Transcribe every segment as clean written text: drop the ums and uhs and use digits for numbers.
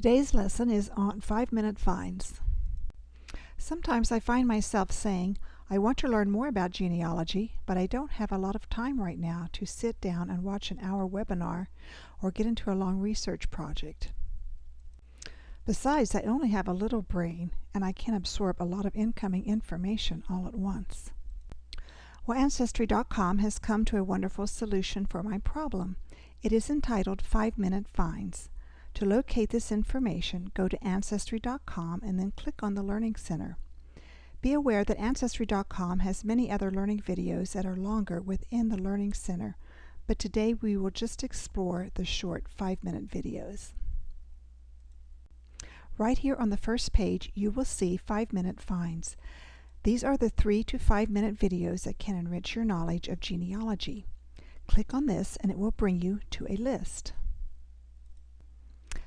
Today's lesson is on 5-minute finds. Sometimes I find myself saying, I want to learn more about genealogy, but I don't have a lot of time right now to sit down and watch an hour webinar or get into a long research project. Besides, I only have a little brain and I can't absorb a lot of incoming information all at once. Well, Ancestry.com has come to a wonderful solution for my problem. It is entitled 5-Minute Finds. To locate this information, go to Ancestry.com and then click on the Learning Center. Be aware that Ancestry.com has many other learning videos that are longer within the Learning Center, but today we will just explore the short 5-minute videos. Right here on the first page, you will see 5-minute finds. These are the 3 to 5 minute videos that can enrich your knowledge of genealogy. Click on this and it will bring you to a list.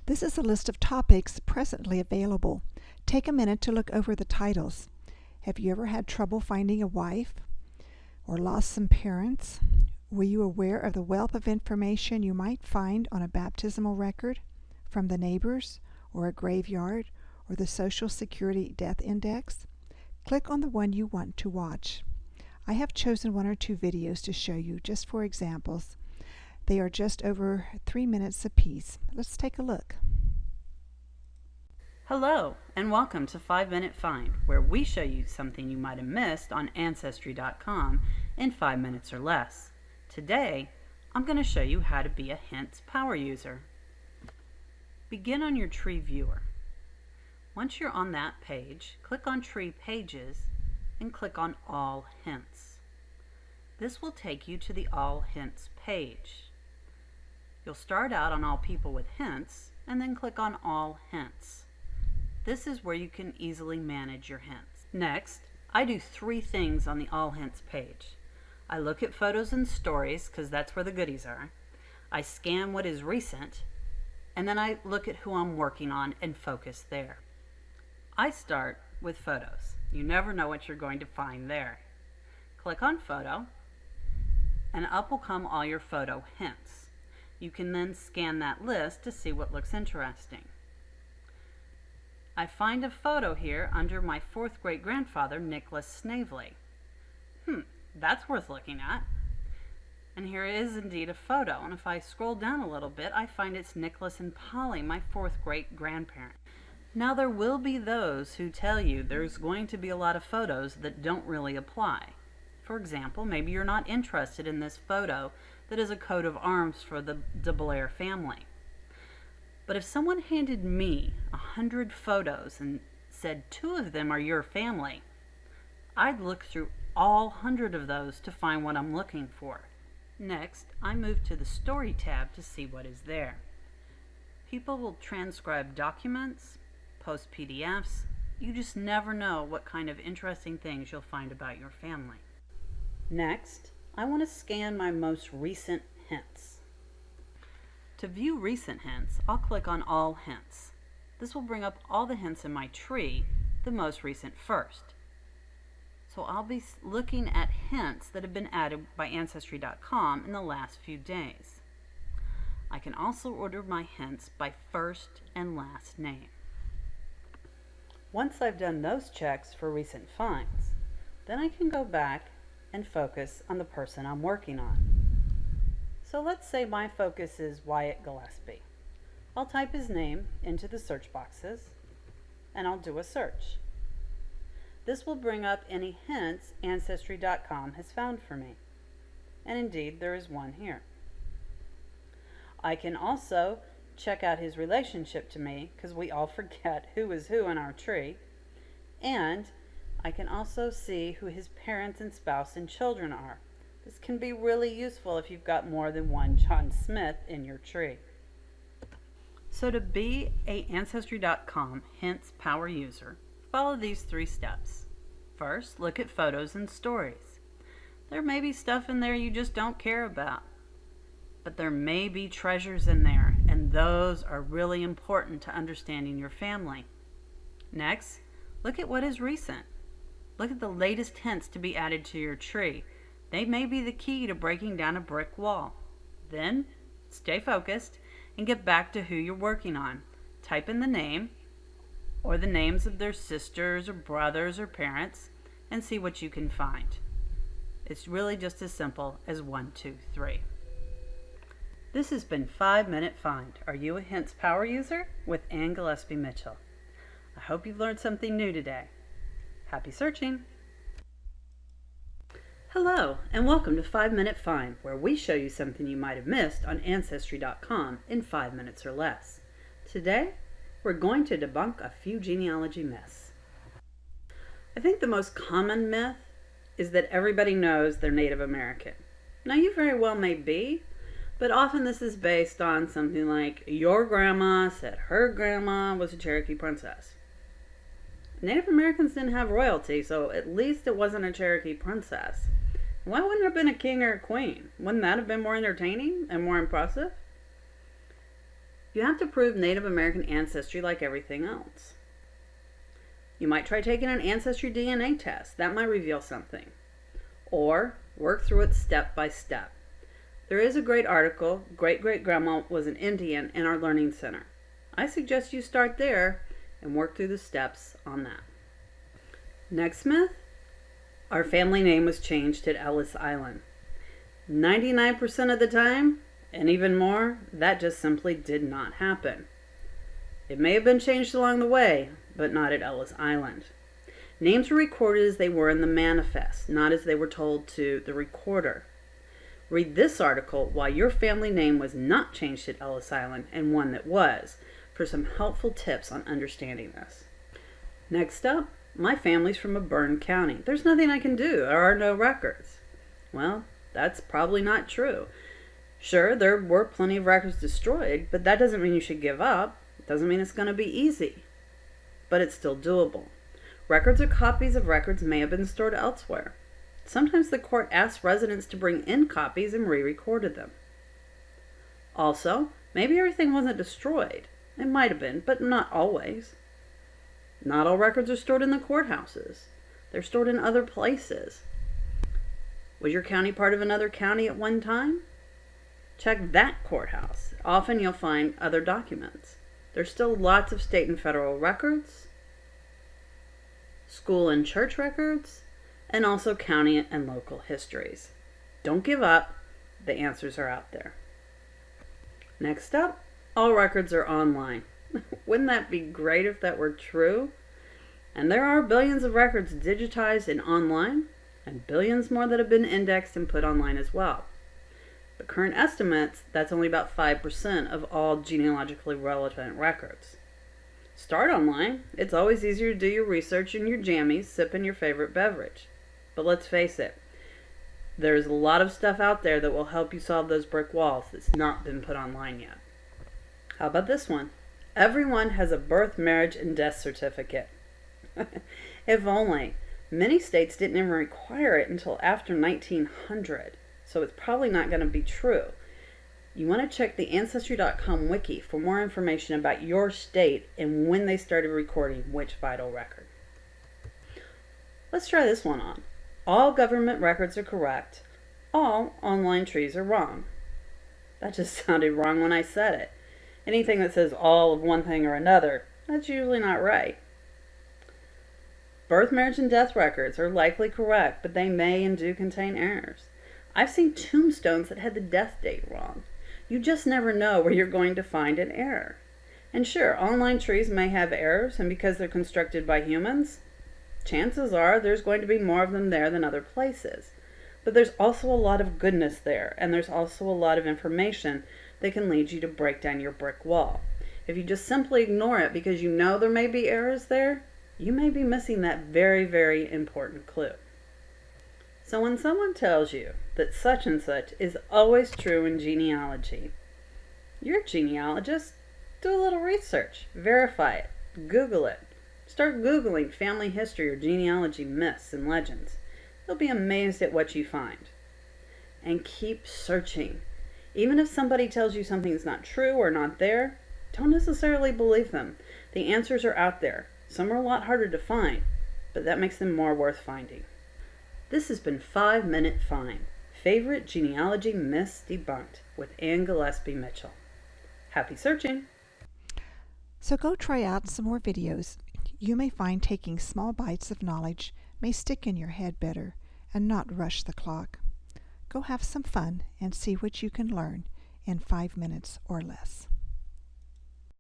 This is a list of topics presently available. Take a minute to look over the titles. Have you ever had trouble finding a wife or lost some parents? Were you aware of the wealth of information you might find on a baptismal record, from the neighbors, or a graveyard, or the Social Security Death Index? Click on the one you want to watch. I have chosen 1 or 2 videos to show you just for examples. They are just over 3 minutes apiece. Let's take a look. Hello, and welcome to 5-Minute Find, where we show you something you might have missed on Ancestry.com in 5 minutes or less. Today, I'm going to show you how to be a Hints power user. Begin on your tree viewer. Once you're on that page, click on Tree Pages and click on All Hints. This will take you to the All Hints page. You'll start out on All People with Hints and then click on All Hints. This is where you can easily manage your hints. Next, I do 3 things on the All Hints page. I look at photos and stories because that's where the goodies are. I scan what is recent, and then I look at who I'm working on and focus there. I start with photos. You never know what you're going to find there. Click on Photo, and up will come all your photo hints. You can then scan that list to see what looks interesting. I find a photo here under my 4th great-grandfather, Nicholas Snavely. That's worth looking at. And here is indeed a photo, and if I scroll down a little bit, I find it's Nicholas and Polly, my 4th great-grandparent. Now there will be those who tell you there's going to be a lot of photos that don't really apply. For example, maybe you're not interested in this photo that is a coat of arms for the De Blair family. But if someone handed me 100 photos and said 2 of them are your family, I'd look through all 100 of those to find what I'm looking for. Next, I move to the Story tab to see what is there. People will transcribe documents, post PDFs. You just never know what kind of interesting things you'll find about your family. Next, I want to scan my most recent hints. To view recent hints, I'll click on All Hints. This will bring up all the hints in my tree, the most recent first. So I'll be looking at hints that have been added by Ancestry.com in the last few days. I can also order my hints by first and last name. Once I've done those checks for recent finds, then I can go back and focus on the person I'm working on. So let's say my focus is Wyatt Gillespie. I'll type his name into the search boxes and I'll do a search. This will bring up any hints Ancestry.com has found for me. And indeed, there is one here. I can also check out his relationship to me, because we all forget who is who in our tree. And I can also see who his parents and spouse and children are. This can be really useful if you've got more than one John Smith in your tree. So to be a Ancestry.com Hints Power user, follow these 3 steps. First, look at photos and stories. There may be stuff in there you just don't care about, but there may be treasures in there, and those are really important to understanding your family. Next, look at what is recent. Look at the latest hints to be added to your tree. They may be the key to breaking down a brick wall. Then, stay focused and get back to who you're working on. type in the name or the names of their sisters or brothers or parents and see what you can find. It's really just as simple as 1, 2, 3. This has been 5 Minute Find. Are you a Hints Power user? With Ann Gillespie Mitchell. I hope you've learned something new today. Happy searching! Hello, and welcome to 5 Minute Find, where we show you something you might have missed on Ancestry.com in 5 minutes or less. Today, we're going to debunk a few genealogy myths. I think the most common myth is that everybody knows they're Native American. Now, you very well may be, but often this is based on something like, your grandma said her grandma was a Cherokee princess. Native Americans didn't have royalty, so at least it wasn't a Cherokee princess. Why wouldn't it have been a king or a queen? Wouldn't that have been more entertaining and more impressive? You have to prove Native American ancestry like everything else. You might try taking an Ancestry DNA test. That might reveal something. Or work through it step by step. There is a great article, Great-Great-Grandma Was an Indian, in our Learning Center. I suggest you start there and work through the steps on that. Next myth, our family name was changed at Ellis Island. 99% of the time, and even more, that just simply did not happen. It may have been changed along the way, but not at Ellis Island. Names were recorded as they were in the manifest, not as they were told to the recorder. Read this article, Why Your Family Name Was Not Changed at Ellis Island, and one that was, for some helpful tips on understanding this. Next up, my family's from a burned county. There's nothing I can do. There are no records. Well, that's probably not true. Sure, there were plenty of records destroyed, but that doesn't mean you should give up. It doesn't mean it's going to be easy. But it's still doable. Records or copies of records may have been stored elsewhere. Sometimes the court asks residents to bring in copies and re-recorded them. Also, maybe everything wasn't destroyed. It might have been, but not always. Not all records are stored in the courthouses. They're stored in other places. Was your county part of another county at one time? Check that courthouse. Often you'll find other documents. There's still lots of state and federal records, school and church records, and also county and local histories. Don't give up. The answers are out there. Next up, all records are online. Wouldn't that be great if that were true? And there are billions of records digitized and online, and billions more that have been indexed and put online as well. But current estimates, that's only about 5% of all genealogically relevant records. Start online. It's always easier to do your research in your jammies, sipping your favorite beverage. But let's face it, there's a lot of stuff out there that will help you solve those brick walls that's not been put online yet. How about this one? Everyone has a birth, marriage, and death certificate. If only. Many states didn't even require it until after 1900. So it's probably not going to be true. You want to check the Ancestry.com wiki for more information about your state and when they started recording which vital record. Let's try this one on. All government records are correct. All online trees are wrong. That just sounded wrong when I said it. Anything that says all of one thing or another, that's usually not right. Birth, marriage, and death records are likely correct, but they may and do contain errors. I've seen tombstones that had the death date wrong. You just never know where you're going to find an error. And sure, online trees may have errors, and because they're constructed by humans, chances are there's going to be more of them there than other places. But there's also a lot of goodness there, and there's also a lot of information that can lead you to break down your brick wall. If you just simply ignore it because you know there may be errors there, you may be missing that very, very important clue. So when someone tells you that such and such is always true in genealogy, you're a genealogist. Do a little research, verify it, Google it. Start Googling family history or genealogy myths and legends. You'll be amazed at what you find. And keep searching. Even if somebody tells you something's not true or not there, don't necessarily believe them. The answers are out there. Some are a lot harder to find, but that makes them more worth finding. This has been 5 Minute Find, Favorite Genealogy Myths Debunked with Ann Gillespie Mitchell. Happy searching! So go try out some more videos. You may find taking small bites of knowledge may stick in your head better and not rush the clock. Go have some fun and see what you can learn in 5 minutes or less.